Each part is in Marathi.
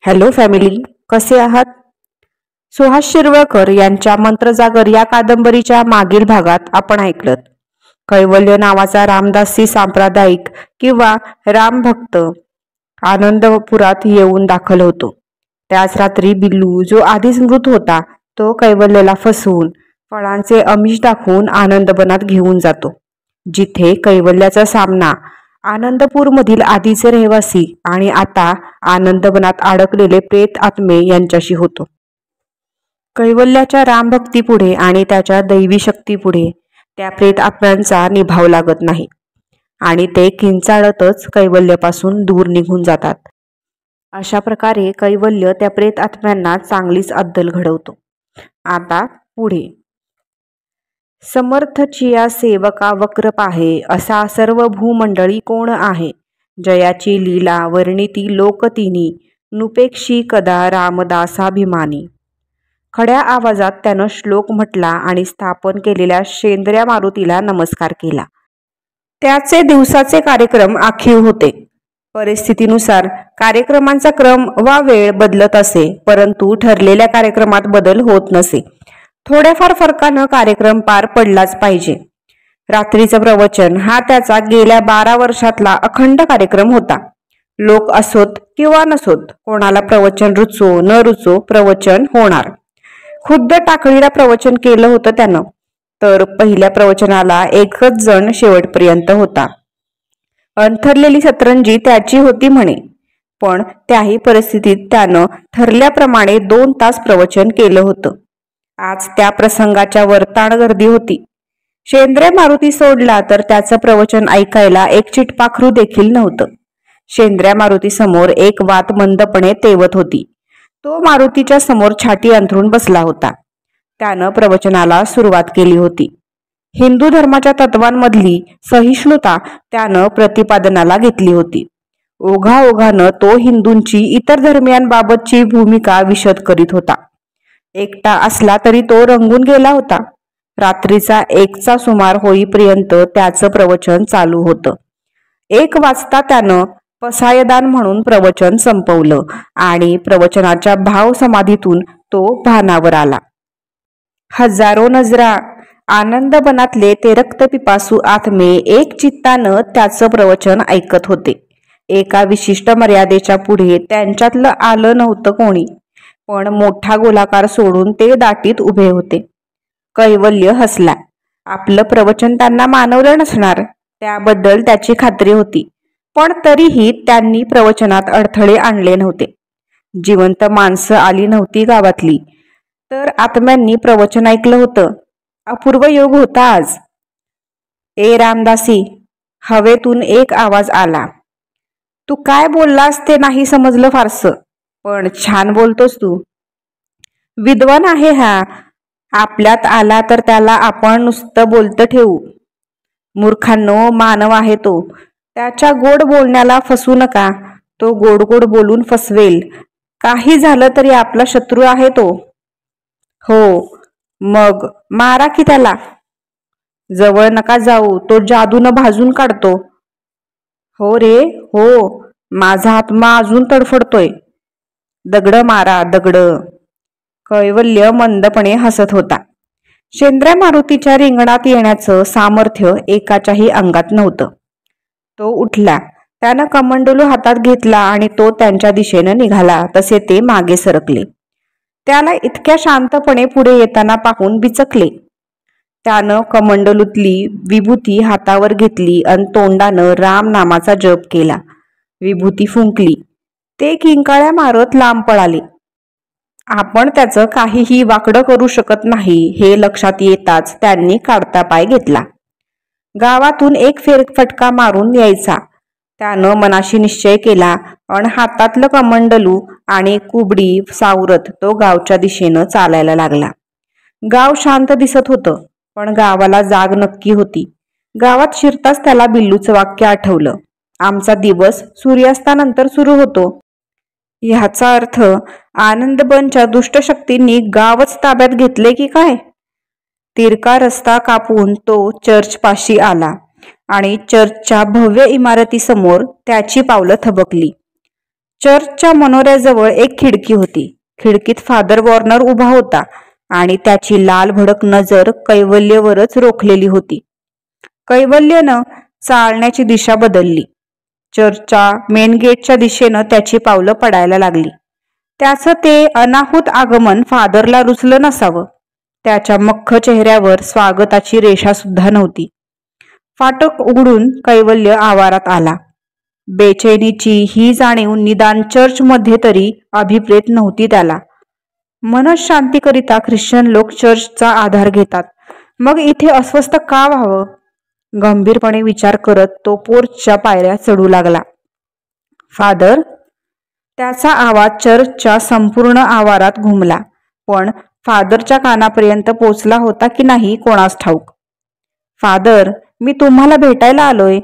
हॅलो फॅमिली, कसे आहात? सुहास शिरवळकर यांच्या मंत्रजागर या कादंबरीच्या मागील भागात आपण ऐकलं कैवल्य नावाचा रामदासी सांप्रदायिक किंवा रामभक्त आनंदपुरात येऊन दाखल होतो. त्याच रात्री बिल्लू, जो आधीच मृत होता, तो कैवल्यला फसवून फळांचे आमिष दाखवून आनंदवनात घेऊन जातो, जिथे कैवल्याचा सामना आनंदपूरमधील आधीचे रहिवासी आणि आता आनंदवनात अडकलेले प्रेत आत्मे यांच्याशी होतो. कैवल्याच्या रामभक्तीपुढे आणि त्याच्या दैवी शक्तीपुढे त्या प्रेत आत्म्यांचा निभाव लागत नाही आणि ते किंचाळतच कैवल्यापासून दूर निघून जातात. अशा प्रकारे कैवल्य त्या प्रेत आत्म्यांना चांगलीच अद्दल घडवतो. आता पुढे. समर्थचिया सेवका वक्र पाहे, असा सर्व भूमंडळी कोण आहे. जयाची लीला वर्णिती लोकतिनी, नुपेक्षी कदा रामदासाभिमानी. खड्या आवाजात त्यानं श्लोक म्हटला आणि स्थापन केलेल्या शेंद्र्या मारुतीला नमस्कार केला. त्याचे दिवसाचे कार्यक्रम आखीव होते. परिस्थितीनुसार कार्यक्रमांचा क्रम वा वेळ बदलत असे, परंतु ठरलेल्या कार्यक्रमात बदल होत नसे. थोड्याफार फरकानं कार्यक्रम पार पडलाच पाहिजे. रात्रीचं प्रवचन हा त्याचा गेल्या 12 वर्षातला अखंड कार्यक्रम होता. लोक असोत किंवा नसोत, कोणाला प्रवचन रुचो न रुचो, प्रवचन होणार. खुद्द टाकळीला प्रवचन केलं होतं त्यानं, तर पहिल्या प्रवचनाला एकच जण शेवटपर्यंत होता. अंथरलेली सतरंजी त्याची होती म्हणे, पण त्याही परिस्थितीत त्यानं ठरल्याप्रमाणे 2 तास प्रवचन केलं होतं. आज त्या प्रसंगाच्या वरताण गर्दी होती. शेंद्रे मारुती सोडला तर त्याचं प्रवचन ऐकायला एक चिटपाखरू देखील नव्हतं. शेंद्र्या मारुती समोर एक वात मंदपणे तेवत होती. तो मारुतीच्या समोर छाती अंथरून बसला होता. त्यानं प्रवचनाला सुरुवात केली होती. हिंदू धर्माच्या तत्वांमधली सहिष्णुता त्यानं प्रतिपादनाला घेतली होती. ओघाओघानं तो हिंदूंची इतर धर्मियांबाबतची भूमिका विशद करीत होता. एकटा असला तरी तो रंगून गेला होता. रात्रीचा 1चा सुमार होईपर्यंत त्याचं प्रवचन चालू होतं. 1 वाजता त्यानं पसायदान म्हणून प्रवचन संपवलं आणि प्रवचनाच्या भाव समाधीतून तो भानावर आला. हजारो नजरा, आनंदवनातले ते रक्तपिपासू आत्मे एक चित्तानं त्याचं प्रवचन ऐकत होते. एका विशिष्ट मर्यादेच्या पुढे त्यांच्यातलं आलं नव्हतं कोणी, पण मोठा गोलाकार सोडून ते दाटीत उभे होते. कैवल्य हसला. आपलं प्रवचन त्यांना मानवलं नसणार, त्याबद्दल त्याची खात्री होती, पण तरीही त्यांनी प्रवचनात अडथळे आणले नव्हते. जिवंत माणसं आली नव्हती गावातली, तर आत्म्यांनी प्रवचन ऐकलं होतं. अपूर्व योग होता आज. ए रामदासी, हवेतून एक आवाज आला. तू काय बोललास ते नाही समजलं फारसं, पण छान बोलतोस तू. विद्वान आहे हा. आपल्यात आला तर त्याला आपण नुसतं बोलतं ठेवू. मूर्खांनो, मानव आहे तो. त्याच्या गोड बोलण्याला फसू नका. तो गोड गोड बोलून फसवेल. काही झालं तरी आपला शत्रू आहे तो. हो, मग मारा की त्याला. जवळ नका जाऊ, तो जादूनं भाजून काढतो. हो रे हो, माझा आत्मा अजून तडफडतोय. दगड मारा, दगड. कैवल्य मंदपणे हसत होता. शेंद्र्या मारुतीच्या रिंगणात येण्याचं सामर्थ्य एकाच्याही अंगात नव्हतं. तो उठला. त्यानं कमंडलू हातात घेतला आणि तो त्यांच्या दिशेनं निघाला तसे ते मागे सरकले. त्याला इतक्या शांतपणे पुढे येताना पाहून बिचकले. त्यानं कमंडलूतली विभूती हातावर घेतली आणि तोंडानं राम नामाचा जप केला. विभूती फुंकली. ते किंकाळ्या मारत लांब पळाले. आपण त्याचं काहीही वाकडं करू शकत नाही हे लक्षात येताच त्यांनी काढता पाय घेतला. गावातून एक फेरफटका मारून यायचा त्यानं मनाशी निश्चय केला आणि हातातलं कमंडलू आणि कुबडी सावरत तो गावच्या दिशेनं चालायला लागला. गाव शांत दिसत होतं, पण गावाला जाग नक्की होती. गावात शिरताच त्याला बिल्लूचं वाक्य आठवलं. आमचा दिवस सूर्यास्तानंतर सुरू होतो. ह्याचा अर्थ आनंदबनच्या दुष्टशक्तींनी गावच ताब्यात घेतले की काय? तिरका रस्ता कापून तो चर्चपाशी आला आणि चर्चच्या भव्य इमारतीसमोर त्याची पावलं थबकली. चर्चच्या मनोऱ्याजवळ एक खिडकी होती. खिडकीत फादर वॉर्नर उभा होता आणि त्याची लाल भडक नजर कैवल्यवरच रोखलेली होती. कैवल्यनं चालण्याची दिशा बदलली. चर्चच्या मेन गेटच्या दिशेनं त्याची पावलं पडायला लागली. त्याचं ते अनाहूत आगमन फादरला रुचलं नसावं. त्याच्या मख्ख चेहऱ्यावर स्वागताची रेषा सुद्धा नव्हती. फाटक उघडून कैवल्य आवारात आला. बेचैनीची ही जाणीव निदान चर्चमध्ये तरी अभिप्रेत नव्हती त्याला. मनशांतीकरिता ख्रिश्चन लोक चर्चचा आधार घेतात, मग इथे अस्वस्थ का व्हावं? गंभीरपणे विचार करत तो पोर्चच्या पायऱ्या चढू लागला. फादर, त्याचा आवाज चर्चच्या संपूर्ण आवारात घुमला, पण फादरच्या कानापर्यंत पोचला होता की नाही कोणास ठाऊक. फादर, मी तुम्हाला भेटायला आलोय,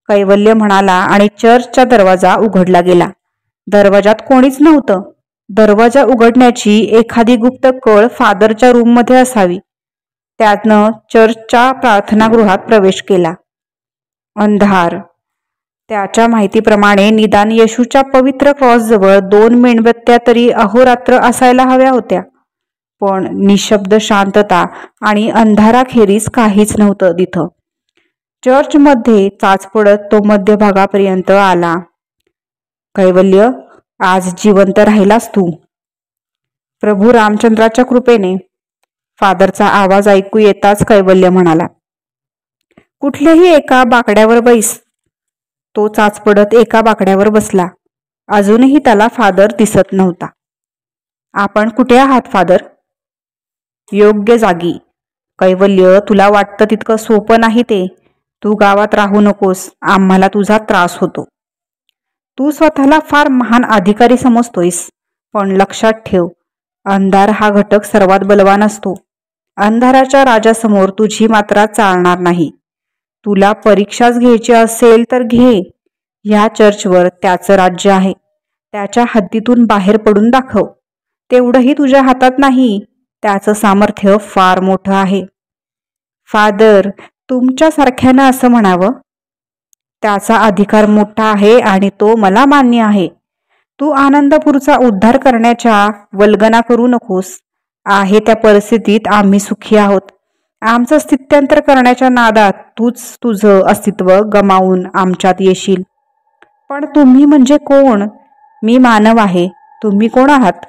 कैवल्य म्हणाला आणि चर्चचा दरवाजा उघडला गेला. दरवाजात कोणीच नव्हतं. दरवाजा उघडण्याची एखादी गुप्त कळ फादरच्या रूममध्ये असावी. त्यानं चर्चच्या प्रार्थनागृहात प्रवेश केला. अंधार. त्याच्या माहितीप्रमाणे निदान येशूच्या पवित्र क्रॉसजवळ 2 मेणबत्त्या तरी अहोरात्र असायला हव्या होत्या. पण निशब्द शांतता आणि अंधाराखेरीज काहीच नव्हतं तिथं. चर्चमध्ये चाच पडत तो मध्यभागापर्यंत आला. कैवल्य, आज जिवंत राहिलास तू. प्रभू रामचंद्राच्या कृपेने, फादरचा आवाज ऐकू येताच कैवल्य म्हणाला. कुठल्याही एका बाकड्यावर बैस. तो चाचपडत एका बाकड्यावर बसला. अजूनही त्याला फादर दिसत नव्हता. आपण कुठे आहात फादर? योग्य जागी. कैवल्य, तुला वाटतं तितकं सोपं नाही ते. तू गावात राहू नकोस, आम्हाला तुझा त्रास होतो. तू स्वतःला फार महान अधिकारी समजतोयस, पण लक्षात ठेव, अंधार हा घटक सर्वात बलवान असतो. अंधाराच्या राजासमोर तुझी मात्रा चालणार नाही. तुला परीक्षाच घ्यायची असेल तर घे. ह्या चर्चवर त्याचं राज्य आहे. त्याच्या हद्दीतून बाहेर पडून दाखव. तेवढंही तुझ्या हातात नाही. त्याचं सामर्थ्य फार मोठं आहे. फादर, तुमच्यासारख्यानं असं म्हणावं. त्याचा अधिकार मोठा आहे आणि तो मला मान्य आहे. तू आनंदपूरचा उद्धार करण्याच्या वल्गना करू नकोस. आहे त्या परिस्थितीत आम्ही सुखी आहोत. आमचं स्थित्यंतर करण्याच्या नादात तूच तुझं अस्तित्व गमावून आमच्यात येशील. पण तुम्ही म्हणजे कोण? मी मानव आहे. तुम्ही कोण आहात?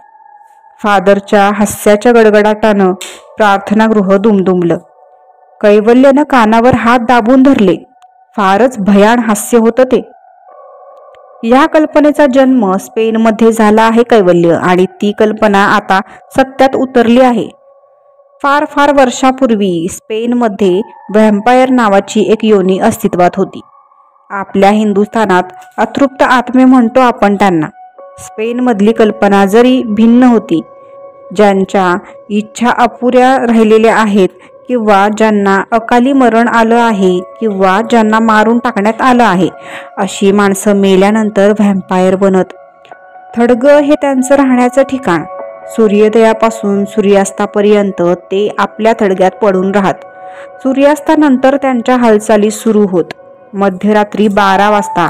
फादरच्या हास्याच्या गडगडाटानं प्रार्थनागृह दुमदुमलं. कैवल्यनं कानावर हात दाबून धरले. फारच भयान हास्य होतं ते. या कल्पनेचा जन्म स्पेनमध्ये झाला आहे कैवल्य, आणि ती कल्पना आता सत्यात उतरली आहे. फार फार वर्षापूर्वी स्पेनमध्ये व्हॅम्पायर नावाची एक योनी अस्तित्वात होती. आपल्या हिंदुस्थानात अतृप्त आत्मे म्हणतो आपण त्यांना. स्पेनमधली कल्पना जरी भिन्न होती, ज्यांच्या इच्छा अपुऱ्या राहिलेल्या आहेत, किंवा ज्यांना अकाली मरण आलं आहे, किंवा ज्यांना मारून टाकण्यात आलं आहे, अशी माणसं मेल्यानंतर व्हॅम्पायर बनत. थडगं हे त्यांचं राहण्याचं ठिकाण. सूर्योदयापासून सूर्यास्तापर्यंत ते आपल्या थडग्यात पडून राहत. सूर्यास्तानंतर त्यांच्या हालचाली सुरू होत. मध्यरात्री 12 वाजता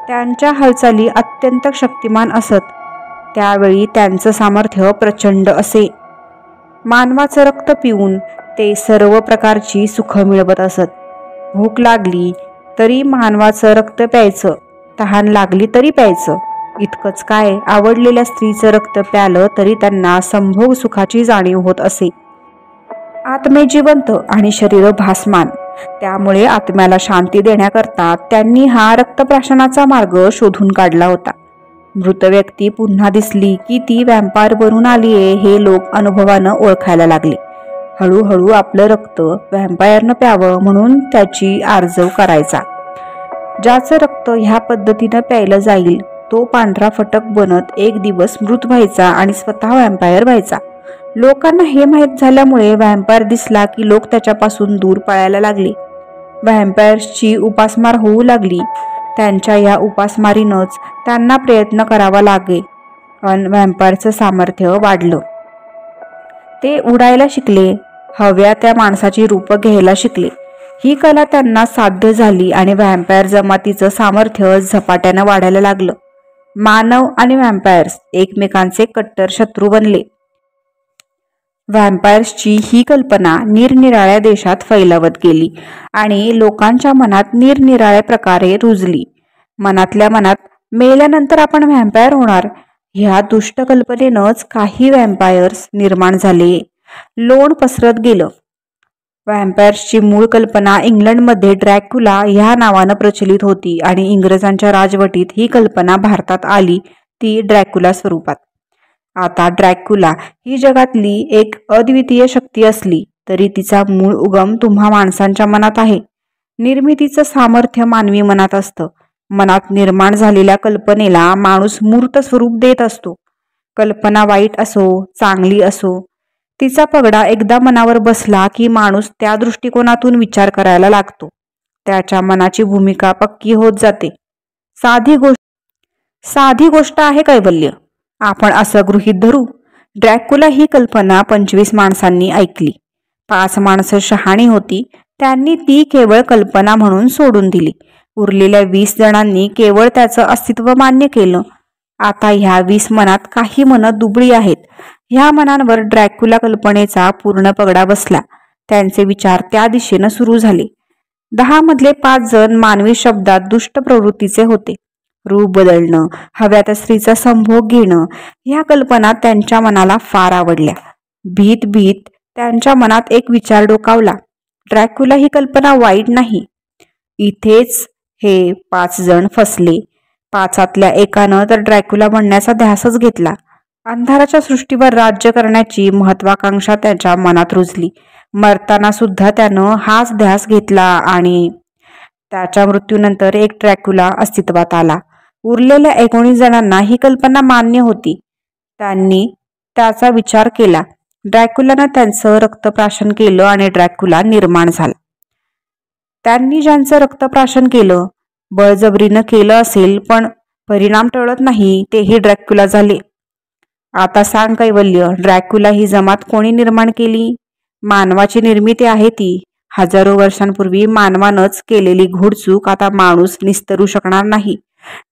त्यांच्या हालचाली अत्यंत शक्तिमान असत. त्यावेळी त्यांचं सामर्थ्य प्रचंड असे. मानवाचं रक्त पिऊन ते सर्व प्रकारची सुख मिळवत असत. भूक लागली तरी मानवाचं रक्त प्यायचं, तहान लागली तरी प्यायचं. इतकंच काय, आवडलेल्या स्त्रीचं रक्त प्यालं तरी त्यांना संभोग सुखाची जाणीव होत असे. आत्मे जिवंत आणि शरीर भासमान. त्यामुळे आत्म्याला शांती देण्याकरता त्यांनी हा रक्तप्राशनाचा मार्ग शोधून काढला होता. मृत व्यक्ती पुन्हा दिसली की ती व्हॅम्पायर बनून आलीये हे लोक अनुभवानं ओळखायला लागले. हळूहळू आपलं रक्त व्हॅम्पायरनं प्यावं म्हणून त्याची आर्जव करायचा. ज्याचं रक्त ह्या पद्धतीनं प्यायलं जाईल तो पांढरा फटक बनत एक दिवस मृत व्हायचा आणि स्वतः व्हॅम्पायर व्हायचा. लोकांना हे माहीत झाल्यामुळे व्हॅम्पायर दिसला की लोक त्याच्यापासून दूर पळायला लागले. व्हॅम्पायर्सची उपासमार होऊ लागली. त्यांच्या या उपासमारीनंच त्यांना प्रयत्न करावा लागे आणि व्हॅम्पायरचं सामर्थ्य वाढलं. ते उडायला शिकले, हव्या त्या माणसाची रूपं घ्यायला शिकले. ही कला त्यांना साध्य झाली आणि व्हॅम्पायर जमातीचं सामर्थ्य झपाट्यानं वाढायला लागलं. मानव आणि व्हॅम्पायर्स एकमेकांचे कट्टर शत्रू बनले. व्हॅम्पायर्सची ही कल्पना निरनिराळ्या देशात फैलावत गेली आणि लोकांच्या मनात निरनिराळ्या प्रकारे रुजली. मनातल्या मनात मेल्यानंतर आपण व्हॅम्पायर होणार ह्या दुष्ट कल्पनेनंच काही व्हॅम्पायर्स निर्माण झाले. लोण पसरत गेलं. व्हॅम्पायर्सची मूळ कल्पना इंग्लंडमध्ये ड्रॅक्युला ह्या नावानं प्रचलित होती आणि इंग्रजांच्या राजवटीत ही कल्पना भारतात आली, ती ड्रॅक्युला स्वरूपात. आता ड्रॅक्युला ही जगातली एक अद्वितीय शक्ती असली तरी तिचा मूळ उगम तुम्हा माणसांच्या मनात आहे. निर्मितीचं सामर्थ्य मानवी मनात असतं. मनात निर्माण झालेल्या कल्पनेला माणूस मूर्त स्वरूप देत असतो. कल्पना वाईट असो चांगली असो, तिचा पगडा एकदा मनावर बसला की माणूस त्या दृष्टिकोनातून विचार करायला लागतो. त्याच्या मनाची भूमिका पक्की होत जाते. साधी गोष्ट आहे कैवल्य. आपण असं गृहीत धरू, ड्रॅक्युला ही कल्पना 25 माणसांनी ऐकली. 5 माणसं शहाणी होती, त्यांनी ती केवळ कल्पना म्हणून सोडून दिली. उरलेल्या 20 जणांनी केवळ त्याचं अस्तित्व मान्य केलं. आता ह्या 20 मनात काही मनं दुबळी आहेत. ह्या मनांवर ड्रॅक्युला कल्पनेचा पूर्ण पगडा बसला. त्यांचे विचार त्या दिशेनं सुरू झाले. 10 मधले 5 जण मानवी शब्दात दुष्ट प्रवृत्तीचे होते. रूप बदलणं, हव्या त्या स्त्रीचा संभोग घेणं ह्या कल्पना त्यांच्या मनाला फार आवडल्या. भीत भीत त्यांच्या मनात एक विचार डोकावला, ड्रॅक्युला ही कल्पना वाईट नाही. इथेच हे 5 जण फसले. 5 एकानं तर ड्रॅक्युला बनण्याचा ध्यासच घेतला. अंधाराच्या सृष्टीवर राज्य करण्याची महत्वाकांक्षा त्याच्या मनात रुजली. मरताना सुद्धा त्यानं हाच ध्यास घेतला आणि त्याच्या मृत्यूनंतर एक ड्रॅक्युला अस्तित्वात आला. उरलेल्या 19 जणांना ही कल्पना मान्य होती. त्यांनी त्याचा विचार केला. ड्रॅक्युलानं त्यांचं रक्तप्राशन केलं आणि ड्रॅक्युला निर्माण झाला. त्यांनी ज्यांचं रक्तप्राशन केलं, बळजबरीनं केलं असेल पण परिणाम टळत नाही, तेही ड्रॅक्युला झाले. आता सांग कैवल्य, ड्रॅक्युला ही जमात कोणी निर्माण केली? मानवाची निर्मिती आहे ती. हजारो वर्षांपूर्वी मानवानंच केलेली घोडचूक आता माणूस निस्तरू शकणार नाही.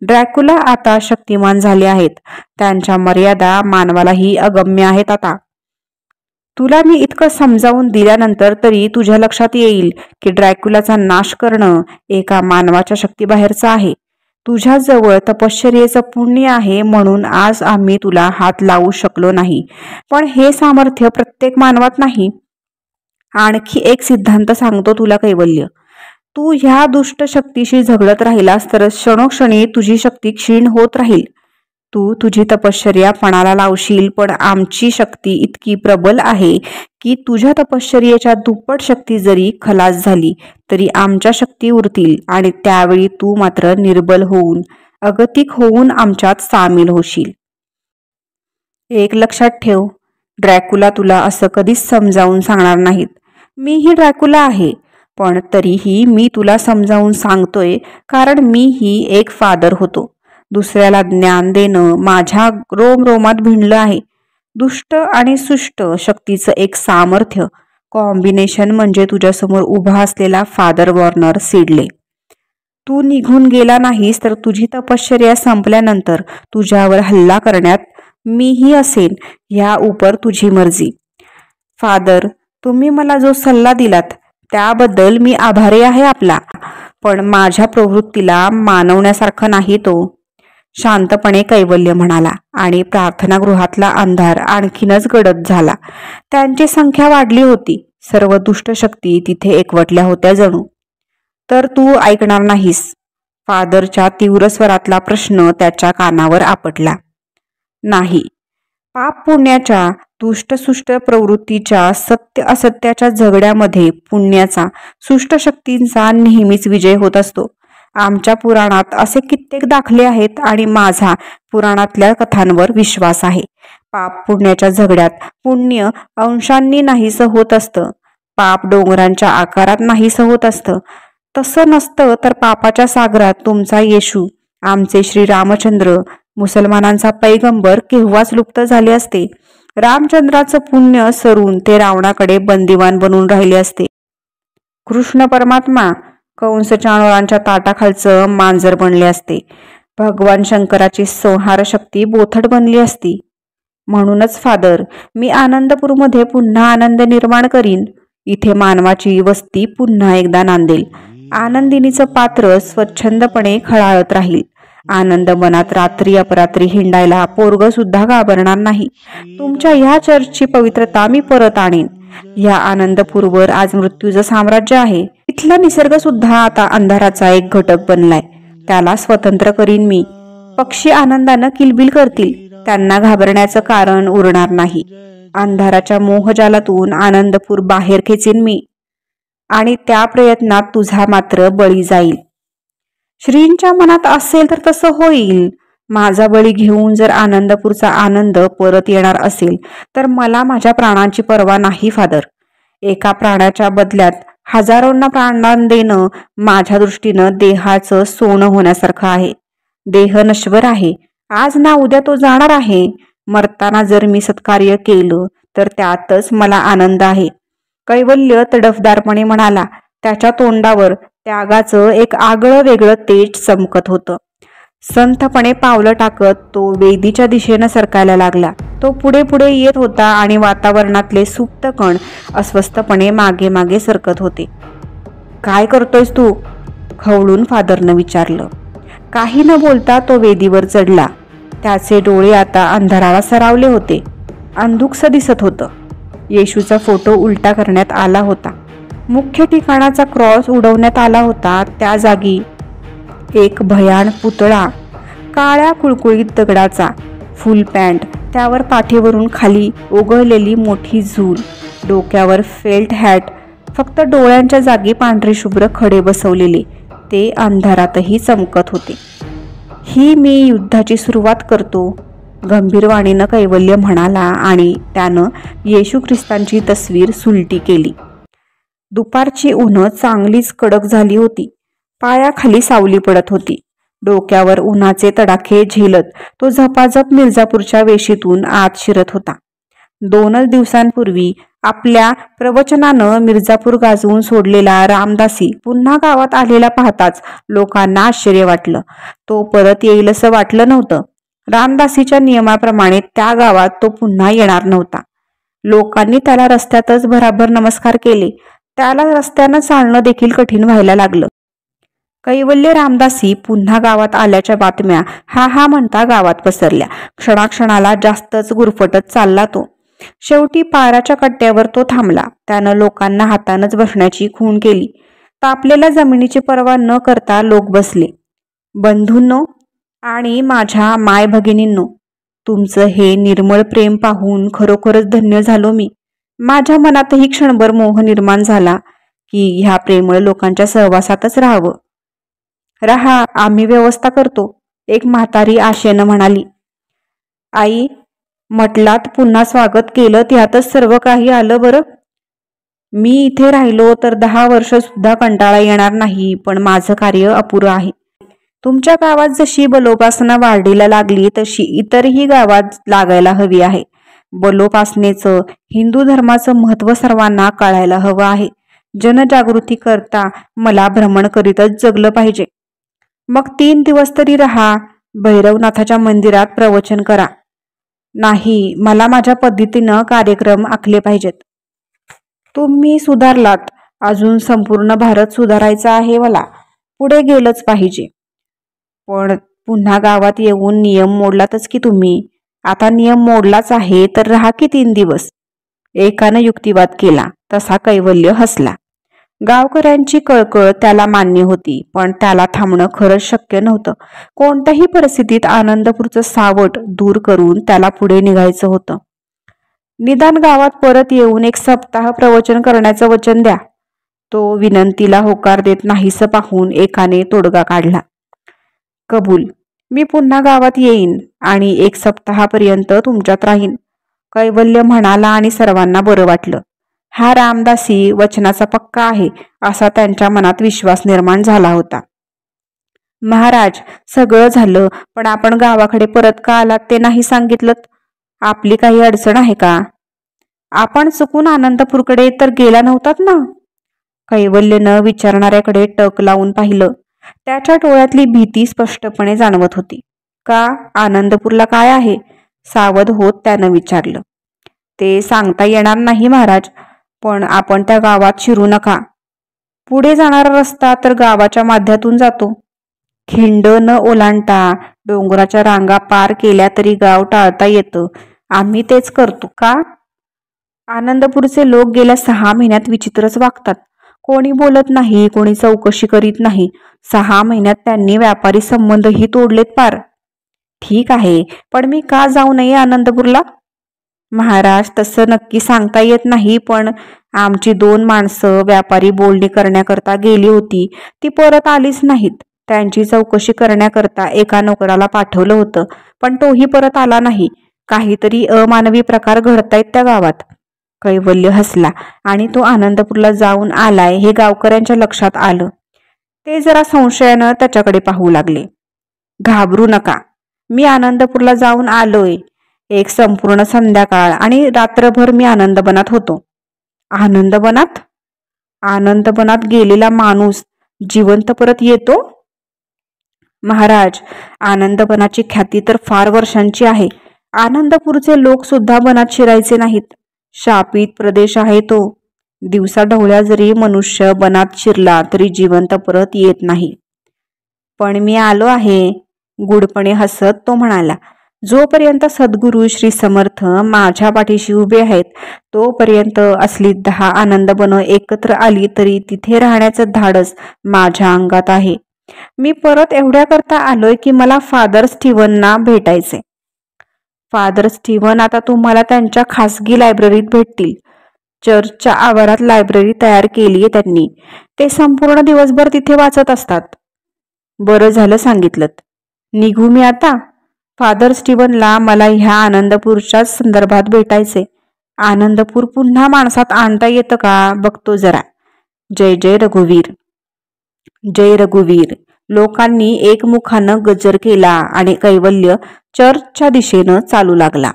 ड्रॅक्युला आता शक्तिमान झाले आहेत. त्यांच्या मर्यादा मानवालाही अगम्य आहेत. आता तुला मी इतकं समजावून दिल्यानंतर तरी तुझ्या लक्षात येईल की ड्रॅक्युलाचा नाश करणं एका मानवाच्या शक्तीबाहेरचं आहे. तुझ्याजवळ तपश्चर्येचं पुण्य आहे म्हणून आज आम्ही तुला हात लावू शकलो नाही. पण हे सामर्थ्य प्रत्येक मानवात नाही. आणखी एक सिद्धांत सांगतो तुला कैवल्य. तू ह्या दुष्ट शक्तीशी झगडत राहिलास तर क्षणोक्षणी तुझी शक्ती क्षीण होत राहील. तू तुझी तपश्चर्या पणाला लावशील, पण आमची शक्ती इतकी प्रबल आहे की तुझ्या तपश्चर्येच्या दुप्पट शक्ती जरी खलास झाली तरी आमच्या शक्ती उरतील आणि त्यावेळी तू मात्र निर्बल होऊन अगतिक होऊन आमच्यात सामील होशील. एक लक्षात ठेव, ड्रॅक्युला तुला असं कधीच समजावून सांगणार नाहीत. मीही ड्रॅक्युला आहे, पण तरीही मी तुला समजावून सांगतोय कारण मीही एक फादर होतो. दुसऱ्याला ज्ञान देणं माझ्या रोमरोमात भिनलं आहे. दुष्ट आणि सुष्ट शक्तीचं एक सामर्थ्य कॉम्बिनेशन म्हणजे तुझ्यासमोर उभा असलेला फादर वॉर्नर सिडले. तू निघून गेला नाहीस तर तुझी तपश्चर्या संपल्यानंतर तुझ्यावर हल्ला करण्यात मीही असेन. ह्या उपर तुझी मर्जी. फादर, तुम्ही मला जो सल्ला दिलात त्याबद्दल मी आभारी आहे आपला, पण माझ्या प्रवृत्तीला मानवण्यासारखं नाही तो. शांतपणे कैवल्य म्हणाला आणि प्रार्थनागृहातला अंधार आणखीनच गडद झाला. त्यांची संख्या वाढली होती. सर्व दुष्ट शक्ती तिथे एकवटल्या होत्या जणू. तर तू ऐकणार नाहीस? फादरच्या तीव्र स्वरातला प्रश्न त्याच्या कानावर आपटला. नाही. पाप पुण्याच्या दुष्टसुष्ट प्रवृत्तीच्या सत्य असत्याच्या झगड्यामध्ये पुण्याचा सुष्ट शक्तींचा नेहमीच विजय होत असतो. आमच्या पुराणात असे कित्येक दाखले आहेत आणि माझा पुराणातल्या कथांवर विश्वास आहे. पाप पुण्याच्या झगड्यात पुण्य अंशांनी नाहीसं होत असतं. पाप डोंगरांच्या आकारात नाहीसं होत असतं. तसं नसतं तर पापाच्या सागरात तुमचा येशू, आमचे श्री रामचंद्र, मुसलमानांचा पैगंबर केव्हाच लुप्त झाले असते. रामचंद्राचं पुण्य सरून ते रावणाकडे बंदिवान बनून राहिले असते. कृष्ण परमात्मा कंस चाणोरांच्या ताटाखालचं मांजर बनले असते. भगवान शंकराची संहार शक्ती बोथट बनली असती. म्हणूनच फादर, मी आनंदपूरमध्ये पुन्हा आनंद निर्माण करीन. इथे मानवाची वस्ती पुन्हा एकदा नांदेल. आनंदिनीचं पात्र स्वच्छंदपणे खळाळत राहील. आनंद मनात रात्री अपरात्री हिंडायला पोरग सुद्धा घाबरणार नाही. तुमच्या ह्या चर्चची पवित्रता मी परत आणीन. ह्या आनंदपूरवर आज मृत्यूचं साम्राज्य आहे. इथला निसर्ग सुद्धा आता अंधाराचा एक घटक बनलाय. त्याला स्वतंत्र करीन मी. पक्षी आनंदानं किलबिल करतील. त्यांना घाबरण्याचं कारण उरणार नाही. अंधाराच्या मोहजालातून आनंदपूर बाहेर खेचीन मी. आणि त्या प्रयत्नात तुझा मात्र बळी जाईल. श्रींच्या मनात असेल तर तसं होईल. माझा बळी घेऊन जर आनंदपूरचा आनंद परत येणार असेल तर मला माझ्या प्राणांची पर्वा नाही फादर. एका प्राण्याच्या बदल्यात हजारोंना प्राणदान देणं माझ्या दृष्टीनं देहाचं सोनं होण्यासारखं आहे. देह नश्वर आहे. आज ना उद्या तो जाणार आहे. मरताना जर मी सत्कार्य केलं तर त्यातच मला आनंद आहे. कैवल्य तडफदारपणे म्हणाला. त्याच्या तोंडावर त्यागाचं एक आगळं वेगळं तेज चमकत होतं. संथपणे पावलं टाकत तो वेदीच्या दिशेनं सरकायला लागला. तो पुढे पुढे येत होता आणि वातावरणातले सुप्त कण अस्वस्थपणे मागे मागे सरकत होते. काय करतोयस तू? खवळून फादरनं विचारलं. काही न बोलता तो वेदीवर चढला. त्याचे डोळे आता अंधाराला सरावले होते. अंधुकसं दिसत होतं. येशूचा फोटो उलटा करण्यात आला होता. मुख्य ठिकाणाचा क्रॉस उडवण्यात आला होता. त्या जागी एक भयान पुतळा, काळ्या कुळकुळीत दगडाचा, फुल पॅन्ट, त्यावर पाठीवरून खाली ओघळलेली मोठी झूल, डोक्यावर फेल्ट हॅट, फक्त डोळ्यांच्या जागी पांढरे शुभ्र खडे बसवलेले, ते अंधारातही चमकत होते. ही मी युद्धाची सुरुवात करतो, गंभीरवाणीनं कैवल्य म्हणाला आणि त्यानं येशू ख्रिस्तांची तस्वीर सुलटी केली. दुपारची उन्हं चांगलीच कडक झाली होती. पायाखाली सावली पडत होती. डोक्यावर उन्हाचे तडाखे झेलत तो झपाझप मिर्झापूरच्या वेशीतून आत शिरत होता. 2 दिवसांपूर्वी आपल्या प्रवचनानं मिर्झापूर गाजवून सोडलेला रामदासी पुन्हा गावात आलेला पाहताच लोकांना आश्चर्य वाटलं. तो परत येईल असं वाटलं नव्हतं. रामदासीच्या नियमाप्रमाणे त्या गावात तो पुन्हा येणार नव्हता. लोकांनी त्याला रस्त्यातच भराभर नमस्कार केले. त्याला रस्त्यानं चालणं देखील कठीण व्हायला लागलं. कैवल्य रामदासी पुन्हा गावात आल्याच्या बातम्या हा म्हणता गावात पसरल्या. क्षणाक्षणाला जास्तच गुरफटत चालला तो. शेवटी पाराच्या कट्ट्यावर तो थांबला. त्यानं लोकांना हातानच बसण्याची खूण केली. तापलेल्या जमिनीची पर्वा न करता लोक बसले. बंधूंनो आणि माझ्या माय भगिनींनो, तुमचं हे निर्मळ प्रेम पाहून खरोखरच धन्य झालो मी. माझ्या मनातही क्षणभर मोह निर्माण झाला की ह्या प्रेमळ लोकांच्या सहवासातच राहावं. राहा, आम्ही व्यवस्था करतो, एक म्हातारी आशेनं म्हणाली. आई, म्हटलात पुन्हा स्वागत केलं त्यातच सर्व काही आलं बरं. मी इथे राहिलो तर 10 वर्ष सुद्धा कंटाळा येणार नाही, पण माझं कार्य अपुरं आहे. तुमच्या गावात जशी बलोपासना वाढीला लागली तशी इतरही गावात लागायला हवी आहे. बलोपासनेचं, हिंदू धर्माचं महत्त्व सर्वांना कळायला हवं आहे. जनजागृती करता मला भ्रमण करीतच जगलं पाहिजे. मग 3 दिवस तरी राहा. भैरवनाथाच्या मंदिरात प्रवचन करा. नाही, मला माझ्या पद्धतीनं कार्यक्रम आखले पाहिजेत. तुम्ही सुधारलात, अजून संपूर्ण भारत सुधारायचा आहे मला. पुढे गेलंच पाहिजे. पण पुन्हा गावात येऊन नियम मोडलातच की तुम्ही. आता नियम मोडलाच आहे तर राहा की 3 दिवस. एकानं युक्तिवाद केला. तसा कैवल्य हसला. गावकऱ्यांची कळकळ त्याला मान्य होती, पण त्याला थांबणं खरंच शक्य नव्हतं. कोणत्याही परिस्थितीत आनंदपूरचं सावट दूर करून त्याला पुढे निघायचं होतं. निदान गावात परत येऊन 1 सप्ताह प्रवचन करण्याचं वचन द्या. तो विनंतीला होकार देत नाहीसं पाहून एकाने तोडगा काढला. कबूल, मी पुन्हा गावात येईन आणि 1 सप्ताहापर्यंत तुमच्यात राहीन, कैवल्य म्हणाला आणि सर्वांना बरं वाटलं. हा रामदासी वचनाचा पक्का आहे असा त्यांच्या मनात विश्वास निर्माण झाला होता. महाराज, सगळं झालं, पण आपण गावाकडे परत का आलात ते नाही सांगितलं. आपली काही अडचण आहे का? आपण चुकून आनंदपूरकडे तर गेला नव्हतात ना? कैवल्यनं विचारणाऱ्याकडे टक लावून पाहिलं. त्याच्या डोळ्यातली भीती स्पष्टपणे जाणवत होती. का? आनंदपूरला काय आहे? सावध होत त्यानं विचारलं. ते सांगता येणार नाही महाराज, पण आपण त्या गावात शिरू नका. पुढे जाणारा रस्ता तर गावाच्या माध्यमातून जातो. खिंड न ओलांडता डोंगराच्या रांगा पार केल्या तरी गाव टाळता येतं. आम्ही तेच करतो. का? आनंदपूरचे लोक गेल्या 6 महिन्यात विचित्रच वागतात. कोणी बोलत नाही, कोणी चौकशी करीत नाही. 6 महिन्यात त्यांनी व्यापारी संबंधही तोडलेत पार. ठीक आहे, पण मी का जाऊ नये आनंदपूरला? महाराज, तसं नक्की सांगता येत नाही, पण आमची 2 माणसं व्यापारी बोलणी करण्याकरता गेली होती, ती परत आलीच नाहीत. त्यांची चौकशी करण्याकरता एका नोकराला पाठवलं होतं, पण तोही परत आला नाही. काहीतरी अमानवी प्रकार घडतायत त्या गावात. कैवल्य हसला आणि तो आनंदपूरला जाऊन आलाय हे गावकऱ्यांच्या लक्षात आलं. ते जरा संशयानं त्याच्याकडे पाहू लागले. घाबरू नका, मी आनंदपूरला जाऊन आलोय. एक संपूर्ण संध्याकाळ आणि रात्रभर मी आनंदबनात होतो. आनंदबनात? आनंदबनात गेलेला माणूस जिवंत परत येतो? महाराज, आनंदबनाची ख्याती तर फार वर्षांची आहे. आनंदपूरचे लोक सुद्धा बनात शिरायचे नाहीत. शापित प्रदेश आहे तो. दिवसाढवळ्या जरी मनुष्य बनात शिरला तरी जिवंत परत येत नाही. पण मी आलो आहे, गुडपणे हसत तो म्हणाला. जोपर्यंत सद्गुरू श्री समर्थ माझ्या पाठीशी उभे आहेत, तोपर्यंत असली 10 आनंदबनं एकत्र आली तरी तिथे राहण्याचं धाडस माझ्या अंगात आहे. मी परत एवढ्याकरता आलोय की मला फादर स्टीव्हनना भेटायचे. फादर स्टीव्हन आता तुम्हाला त्यांच्या खासगी लायब्ररीत भेटतील. चर्चच्या आवारात लायब्ररी तयार केली आहे त्यांनी. ते संपूर्ण दिवसभर तिथे वाचत असतात. बरं झालं सांगितलं. निघू मी आता? फादर स्टीव्हनला मला ह्या आनंदपूरच्याच संदर्भात भेटायचे. आनंदपूर पुन्हा माणसात आणता येतं का बघतो जरा. जय जय रघुवीर, जय रघुवीर. लोकांनी एकमुखानं गजर केला आणि कैवल्य चर्चच्या दिशेनं चालू लागला.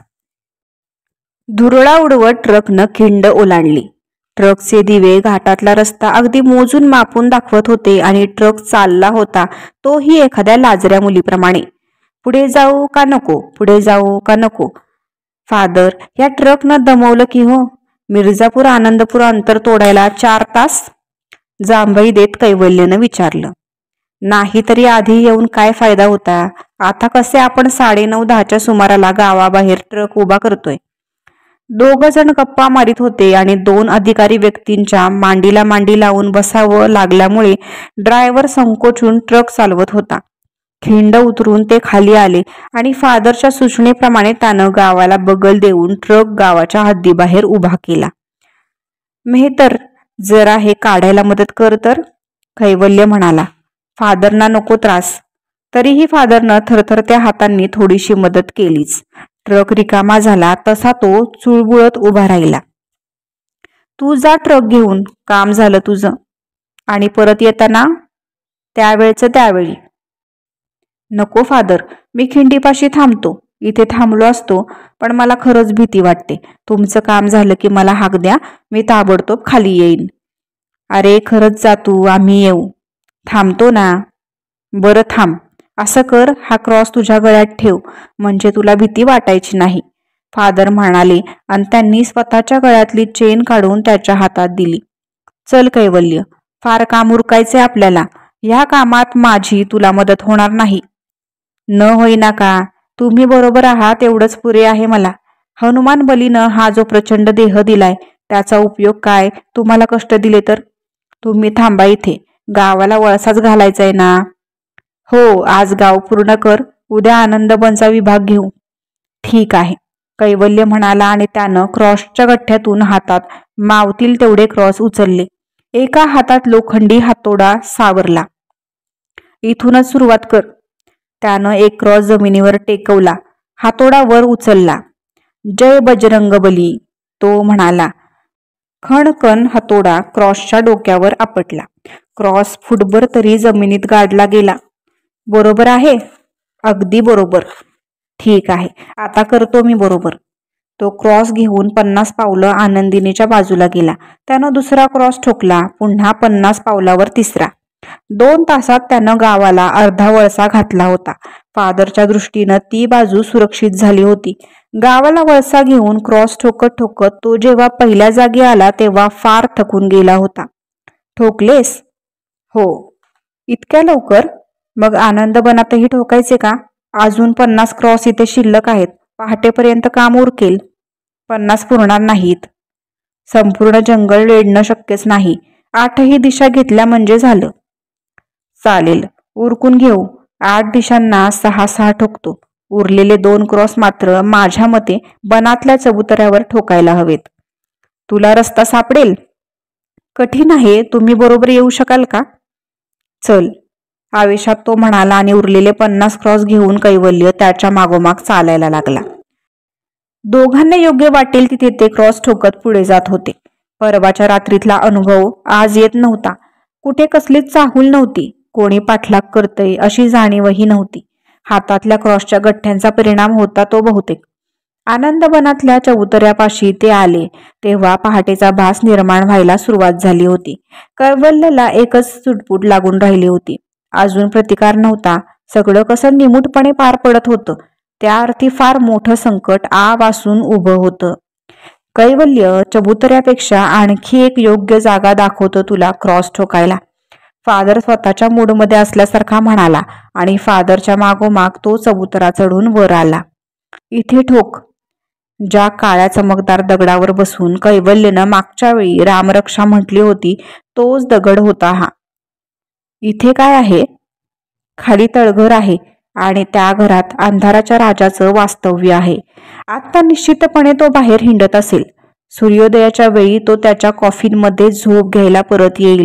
धुरळा उडवत ट्रकनं खिंड ओलांडली. ट्रकचे दिवे घाटातला रस्ता अगदी मोजून मापून दाखवत होते आणि ट्रक चालला होता तोही एखाद्या लाजऱ्या मुलीप्रमाणे. पुढे जाऊ का नको, पुढे जाऊ का नको? फादर, या ट्रकनं दमवलं की हो? मिर्झापूर आनंदपूर अंतर तोडायला 4 तास? जांभई देत कैवल्यनं विचारलं. नाही तरी आधी येऊन काय फायदा होता? आता कसे आपण 9:30-10च्या सुमाराला गावाबाहेर ट्रक उभा करतोय. 2 जण गप्पा मारित होते आणि 2 अधिकारी व्यक्तींच्या मांडीला मांडी लावून बसावं लागल्यामुळे ड्रायव्हर संकोचून ट्रक चालवत होता. खिंड उतरून ते खाली आले आणि फादरच्या सूचनेप्रमाणे त्यानं गावाला बगल देऊन ट्रक गावाच्या हद्दीबाहेर उभा केला. मेहतर, जरा हे काढायला मदत कर तर, कैवल्य म्हणाला. फादरना नको त्रास. तरीही फादरनं थरथरत्या हातांनी थोडीशी मदत केलीच. ट्रक रिकामा झाला तसा तो चुळबुळत उभा राहिला. तू जा ट्रक घेऊन, काम झालं तुझं. आणि परत येताना त्यावेळचं त्यावेळी. नको फादर, मी खिंडीपाशी थांबतो. इथे थांबलो असतो, पण मला खरंच भीती वाटते. तुमचं काम झालं की मला हाक द्या, मी ताबडतोब खाली येईन. अरे खरंच जा तू, आम्ही येऊ. थांबतो ना. बरं थांब. असं कर, हा क्रॉस तुझ्या गळ्यात ठेव, म्हणजे तुला भीती वाटायची नाही, फादर म्हणाले आणि त्यांनी स्वतःच्या गळ्यातली चेन काढून त्याच्या हातात दिली. चल कैवल्य, फार काम उरकायचे आपल्याला. ह्या कामात माझी तुला मदत होणार नाही. न होईना का? तुम्ही बरोबर आहात एवढंच पुरे आहे मला. हनुमान बलीनं हा जो प्रचंड देह दिलाय त्याचा उपयोग काय तुम्हाला कष्ट दिले तर? तुम्ही थांबा इथे, गावाला वळसाच घालायचाय ना. हो, आज गाव पूर्ण कर, उद्या आनंदबनचा विभाग घेऊ. ठीक आहे, कैवल्य म्हणाला आणि त्यानं क्रॉसच्या गठ्ठ्यातून हातात मावतील तेवढे क्रॉस उचलले. एका हातात लोखंडी हातोडा सावरला. इथूनच सुरुवात कर. त्यानं एक क्रॉस जमिनीवर टेकवला, हातोडा वर उचलला. जय बजरंगबली, तो म्हणाला. खणकन हातोडा क्रॉसच्या डोक्यावर आपटला. क्रॉस फुटभर तरी जमिनीत गाडला गेला. बरोबर आहे? अगदी बरोबर. ठीक आहे, आता करतो मी बरोबर. तो क्रॉस घेऊन 50 पावलं आनंदिनीच्या बाजूला गेला. त्यानं दुसरा क्रॉस ठोकला. पुन्हा 50 पावलावर तिसरा. 2 तासात त्यानं गावाला अर्धा वळसा घातला होता. फादरच्या दृष्टीनं ती बाजू सुरक्षित झाली होती. गावाला वळसा घेऊन क्रॉस ठोकत ठोकत तो जेव्हा पहिल्या जागी आला तेव्हा फार थकून गेला होता. ठोकलेस? हो. इतक्या लवकर? मग आनंदवनातही ठोकायचे का? अजून 50 क्रॉस इथे शिल्लक आहेत. पहाटेपर्यंत काम उरकेल. 50 पुरणार नाहीत. संपूर्ण जंगल रेडणं शक्यच नाही. 8ही दिशा घेतल्या म्हणजे झालं. चालेल, उरकून घेऊ. 8 दिशांना 6-6 ठोकतो. उरलेले 2 क्रॉस मात्र माझ्या मते बनातल्या चबुतऱ्यावर ठोकायला हवेत. तुला रस्ता सापडेल? कठीण आहे. तुम्ही बरोबर येऊ शकाल का? चल, आवेशात तो म्हणाला आणि उरलेले 50 क्रॉस घेऊन कैवल्य त्याच्या मागोमाग चालायला लागला. दोघांना योग्य वाटेल तिथे ते क्रॉस ठोकत पुढे जात होते. परवाच्या रात्रीतला अनुभव आज येत नव्हता. कुठे कसलीच चाहूल नव्हती. कोणी पाठलाग करतय अशी जाणीवही नव्हती. हातातल्या क्रॉसच्या गठ्ठ्यांचा परिणाम होता तो बहुतेक. आनंदवनातल्या चबुतऱ्यापाशी ते आले तेव्हा पहाटेचा भास निर्माण व्हायला सुरुवात झाली होती. कैवल्यला एकच चुटपुट लागून राहिली होती. अजून प्रतिकार नव्हता. सगळं कसं निमूटपणे पार पडत होतं. त्या अर्थी फार मोठं संकट वासून उभं होतं. कैवल्य, चबुतऱ्यापेक्षा आणखी एक योग्य जागा दाखवतो तुला क्रॉस ठोकायला. फादर स्वतःच्या मूडमध्ये असल्यासारखा म्हणाला आणि फादरच्या मागोमाग तो चबुतरा चढून वर आला. इथे ठोक. ज्या काळ्या चमकदार दगडावर बसून कैवल्यनं मागच्या वेळी रामरक्षा म्हटली होती तोच दगड होता हा. इथे काय आहे? खाली तळघर आहे आणि त्या घरात अंधाराच्या राजाचं वास्तव्य आहे. आता निश्चितपणे तो बाहेर हिंडत असेल. सूर्योदयाच्या वेळी तो त्याच्या कॉफिनमध्ये झोप घ्यायला परत येईल.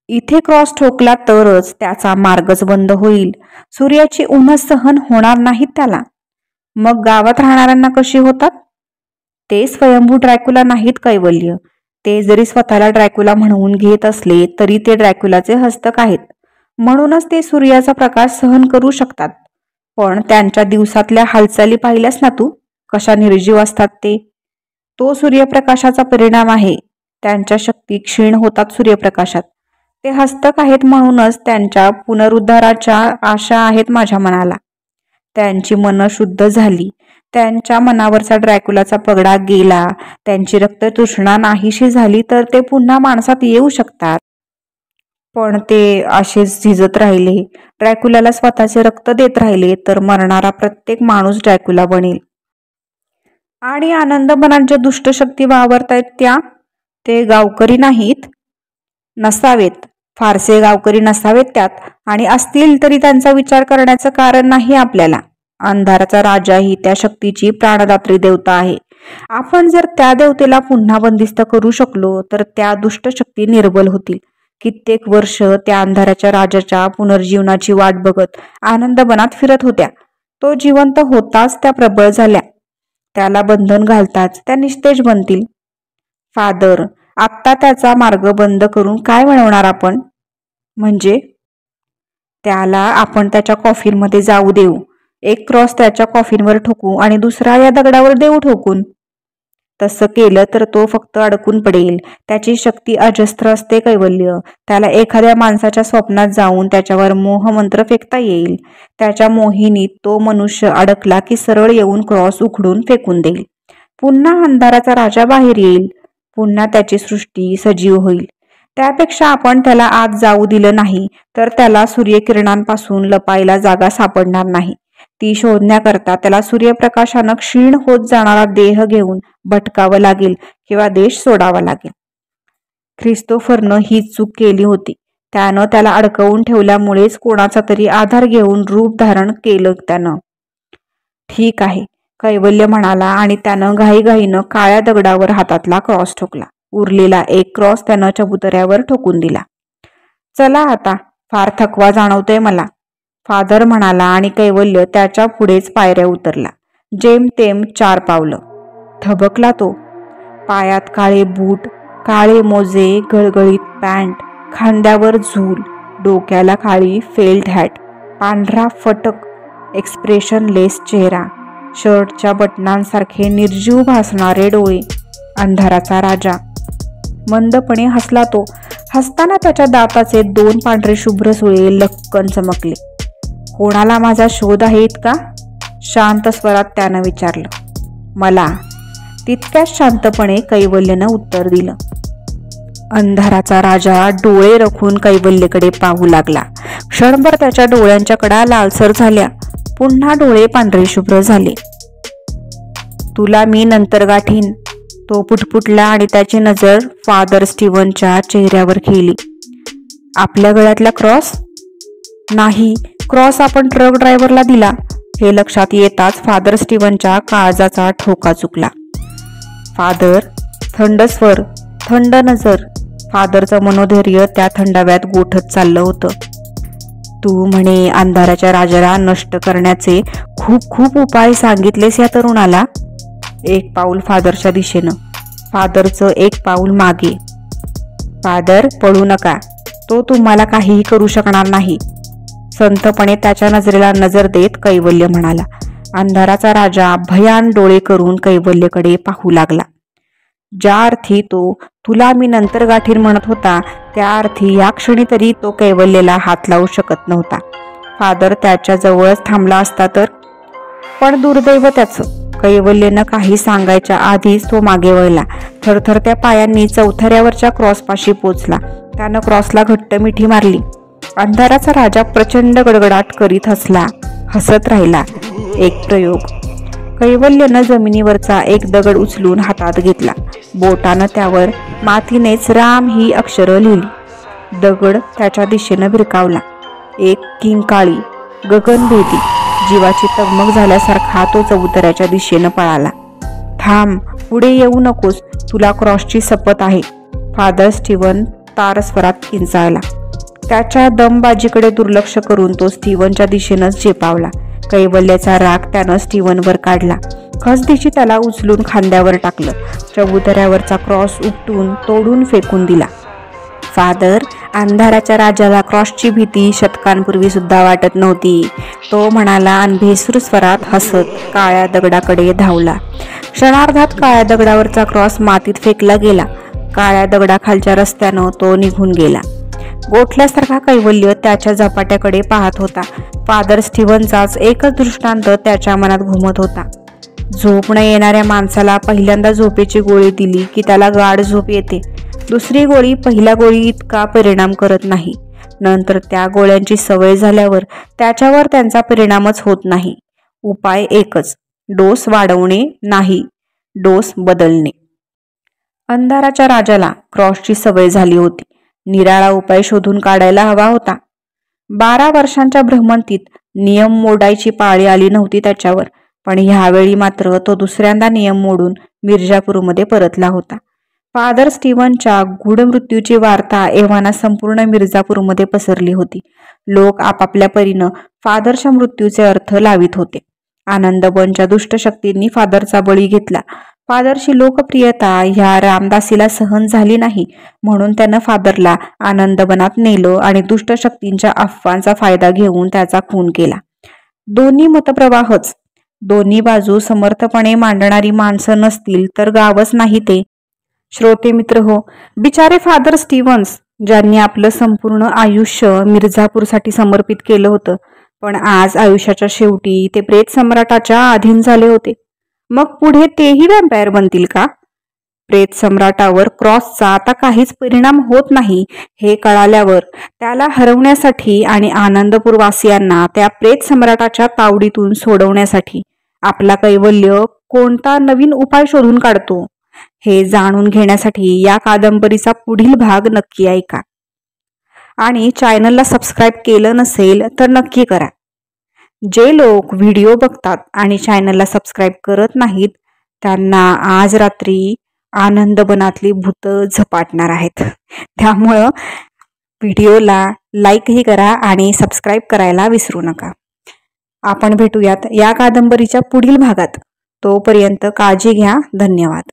इथे क्रॉस ठोकला तरच त्याचा मार्गच बंद होईल. सूर्याची उन्ह सहन होणार नाहीत त्याला. मग गावात राहणाऱ्यांना कशी होतात? ते स्वयंभू ड्रॅक्युला नाहीत कैवल्य. ते जरी स्वतःला ड्रॅक्युला म्हणवून घेत असले तरी ते ड्रॅक्युलाचे हस्तक आहेत. म्हणूनच ते सूर्याचा प्रकाश सहन करू शकतात. पण त्यांच्या दिवसातल्या हालचाली पाहिल्यास ना तू, कशा निर्जीव असतात ते. तो सूर्यप्रकाशाचा परिणाम आहे. त्यांच्या शक्ती क्षीण होतात सूर्यप्रकाशात. ते हस्तक आहेत म्हणूनच त्यांच्या पुनरुद्धाराच्या आशा आहेत माझ्या मनाला. त्यांची मनं शुद्ध झाली, त्यांच्या मनावरचा ड्रॅक्युलाचा पगडा गेला, त्यांची रक्ततृष्णा नाहीशी झाली तर ते पुन्हा माणसात येऊ शकतात. पण ते असेच झिजत राहिले, ड्रॅक्युलाला स्वतःचे रक्त देत राहिले तर मरणारा प्रत्येक माणूस ड्रॅक्युला बनेल. आणि आनंदवनात ज्या दुष्ट शक्ती वावरतायत ते गावकरी नाहीत? नसावेत. फारसे गावकरी नसावेत त्यात. आणि असतील तरी त्यांचा विचार करण्याचं कारण नाही आपल्याला. अंधाराचा राजाही त्या शक्तीची प्राणदात्री देवता आहे. आपण जर त्या देवतेला पुन्हा बंदिस्त करू शकलो तर त्या दुष्ट शक्ती निर्बल होतील. कित्येक वर्ष त्या अंधाराच्या राजाच्या पुनर्जीवनाची वाट बघत आनंदवनात फिरत होत्या. तो जिवंत होताच त्या प्रबळ झाल्या. त्याला बंधन घालताच त्या निस्तेज बनतील. फादर, आत्ता त्याचा मार्ग बंद करून काय मिळवणार आपण? म्हणजे त्याला आपण त्याच्या कॉफिनमध्ये जाऊ देऊ. एक क्रॉस त्याच्या कॉफिनवर ठोकू आणि दुसरा या दगडावर देऊ ठोकून. तसं केलं तर तो फक्त अडकून पडेल. त्याची शक्ती अजस्त्र असते कैवल्य. त्याला एखाद्या माणसाच्या स्वप्नात जाऊन त्याच्यावर मोहमंत्र फेकता येईल. त्याच्या मोहिनीत तो मनुष्य अडकला की सरळ येऊन क्रॉस उखडून फेकून देईल. पुन्हा अंधाराचा राजा बाहेर येईल. पुन्हा त्याची सृष्टी सजीव होईल. त्यापेक्षा आपण त्याला आत जाऊ दिलं नाही तर त्याला सूर्यकिरणांपासून लपायला जागा सापडणार नाही. ती शोधण्याकरता त्याला सूर्यप्रकाशानं क्षीण होत जाणारा देह घेऊन भटकावं लागेल किंवा देश सोडावा लागेल. ख्रिस्तोफरनं ही चूक केली होती. त्यानं त्याला अडकवून ठेवल्यामुळेच कोणाचा तरी आधार घेऊन रूप धारण केलं त्यानं. ठीक आहे, कैवल्य म्हणाला आणि त्यानं घाईघाईनं काळ्या दगडावर हातातला क्रॉस ठोकला. उरलेला एक क्रॉस त्यानं चबुतऱ्यावर ठोकून दिला. चला आता, फार थकवा जाणवतोय मला, फादर म्हणाला आणि कैवल्य त्याच्या पुढेच पायऱ्या उतरला. जेमतेम 4 पावलं. थबकला तो. पायात काळे बूट, काळे मोजे, गळगळीत पॅन्ट, खांद्यावर झूल, डोक्याला काळी फेल्ट हॅट, पांढरा फटक एक्सप्रेशनलेस चेहरा, शर्टच्या बटनांसारखे निर्जीव भासणारे डोळे. अंधाराचा राजा. मंदपणे हसला तो. हसताना त्याच्या दाताचे 2 पांढरे शुभ्र सुळे लक्कन चमकले. कोणाला माझा शोध आहे इतका? शांत स्वरात त्यानं विचारलं. मला, तितक्याच शांतपणे कैवल्यनं उत्तर दिलं. अंधाराचा राजा डोळे रखून कैवल्यकडे पाहू लागला. क्षणभर त्याच्या डोळ्यांच्या कडा लालसर झाल्या, पुन्हा डोळे पांढरे शुभ्र झाले. तुला मी नंतर गाठीन, तो पुटपुटला आणि त्याची नजर फादर स्टीव्हनच्या चेहऱ्यावर गेली. आपल्या गळ्यातला क्रॉस? नाही, क्रॉस आपण ट्रक ड्रायव्हरला दिला. हे लक्षात येताच फादर स्टीव्हनच्या काळजाचा ठोका चुकला. फादर, थंड स्वर, थंड नजर. फादरचं मनोधैर्य त्या थंडाव्यात गोठत चाललं होतं. तू म्हणे अंधाराच्या राजाला नष्ट करण्याचे खूप खूप उपाय सांगितलेस या तरुणाला. एक पाऊल फादरच्या दिशेनं, फादरचं एक पाऊल मागे. फादर, पळू नका, तो तुम्हाला काहीही करू शकणार नाही. संतपणे त्याच्या नजरेला नजर देत कैवल्य म्हणाला. अंधाराचा राजा भयान डोळे करून कैवल्यकडे पाहू लागला. ज्या अर्थी तो तुला मी नंतर गाठीन म्हणत होता, त्या अर्थी या क्षणी तरी तो कैवल्यला हात लावू शकत नव्हता. फादर त्याच्या जवळच थांबला असता तर. पण दुर्दैव त्याचं. कैवल्यनं काही सांगायच्या आधीच तो मागे वळला. थरथरत्या पायांनी चौथऱ्यावरच्या क्रॉसपाशी पोचला. त्यानं क्रॉसला घट्ट मिठी मारली. अंधाराचा राजा प्रचंड गडगडाट करीत हसत राहिला. एक प्रयोग. कैवल्यनं जमिनीवरचा एक दगड उचलून हातात घेतला. बोटानं त्यावर मातीनेच राम ही अक्षरं लिहिली. दगड त्याच्या दिशेनं भिरकावला. एक किंकाळी, गगनभेदी, जीवाची तगमग झाल्यासारखा तो चौतऱ्याच्या दिशेनं पळाला. थांब, पुढे येऊ नकोस, तुला क्रॉसची शपथ आहे. फादर स्टीव्हन तारस्वरात किंचाळला. त्याच्या दमबाजीकडे दुर्लक्ष करून तो स्टीव्हनच्या दिशेनंच झेपावला. कैवल्याचा राग त्यानं स्टीव्हनवर काढला. खसदिशी त्याला उचलून खांद्यावर टाकलं. चबुतऱ्यावरचा क्रॉस उपटून तोडून फेकून दिला. फादर, अंधाराच्या राजाला क्रॉसची भीती शतकांपूर्वी सुद्धा वाटत नव्हती, तो म्हणाला आणि भेसूर स्वरात हसत काळ्या दगडाकडे धावला. क्षणार्धात काळ्या दगडावरचा क्रॉस मातीत फेकला गेला. काळ्या दगडाखालच्या रस्त्यानं तो निघून गेला. गोठल्यासारखा कैवल्य त्याच्या झपाट्याकडे पाहत होता. फादर स्टीव्हनचाच एकच दृष्टांत त्याच्या मनात घुमत होता. झोप न येणाऱ्या माणसाला पहिल्यांदा झोपेची गोळी दिली की त्याला गाढ झोप येते. दुसरी गोळी पहिल्या गोळी इतका परिणाम करत नाही. नंतर त्या गोळ्यांची सवय झाल्यावर त्याच्यावर त्यांचा परिणामच होत नाही. उपाय एकच, डोस वाढवणे नाही, डोस बदलणे. अंधाराच्या राजाला क्रॉसची सवय झाली होती. निराळा उपाय शोधून काढायला हवा होता. 12 वर्षांच्या भ्रमंतीत नियम मोडायची पाळी आली नव्हती त्याच्यावर. पण ह्यावेळी मात्र तो दुसऱ्यांदा नियम मोडून मिर्जापूरमध्ये परतला होता. फादर स्टीव्हनच्या गूढ मृत्यूची वार्ता एव्हाना संपूर्ण मिर्जापूरमध्ये पसरली होती. लोक आपापल्या परीनं फादरच्या मृत्यूचे अर्थ लावित होते. आनंदबनच्या दुष्ट शक्तींनी फादरचा बळी घेतला. फादरची लोकप्रियता ह्या रामदासीला सहन झाली नाही, म्हणून त्यानं फादरला आनंदबनात नेलं आणि दुष्ट शक्तींच्या अफवांचा फायदा घेऊन त्याचा खून केला. दोन्ही मतप्रवाहच. दोन्ही बाजू समर्थपणे मांडणारी माणसं नसतील तर गावच नाही ते. श्रोते मित्र हो, बिचारे फादर स्टीव्हन्स, ज्यांनी आपलं संपूर्ण आयुष्य मिर्झापूरसाठी समर्पित केलं होतं, पण आज आयुष्याच्या शेवटी ते प्रेत सम्राटाच्या अधीन झाले होते. मग पुढे तेही वॅम्पायर बनतील का? प्रेत सम्राटावर क्रॉसचा आता काहीच परिणाम होत नाही हे कळाल्यावर त्याला हरवण्यासाठी आणि आनंदपूरवासियांना त्या प्रेत सम्राटाच्या तावडीतून सोडवण्यासाठी आपला कैवल्य कोणता नवीन उपाय शोधून काढतो हे जाणून घेण्यासाठी या कादंबरीचा पुढील भाग नक्की ऐका. आणि चॅनलला सबस्क्राईब केलं नसेल तर नक्की करा. जे लोक व्हिडिओ बघतात आणि चॅनलला सबस्क्राईब करत नाहीत त्यांना आज रात्री आनंदबनातली भूत झपाटणार आहेत. त्यामुळं व्हिडिओला लाईकही करा आणि सबस्क्राईब करायला विसरू नका. आपण भेटूयात या कादंबरीच्या पुढील भागात. तोपर्यंत काळजी घ्या. धन्यवाद.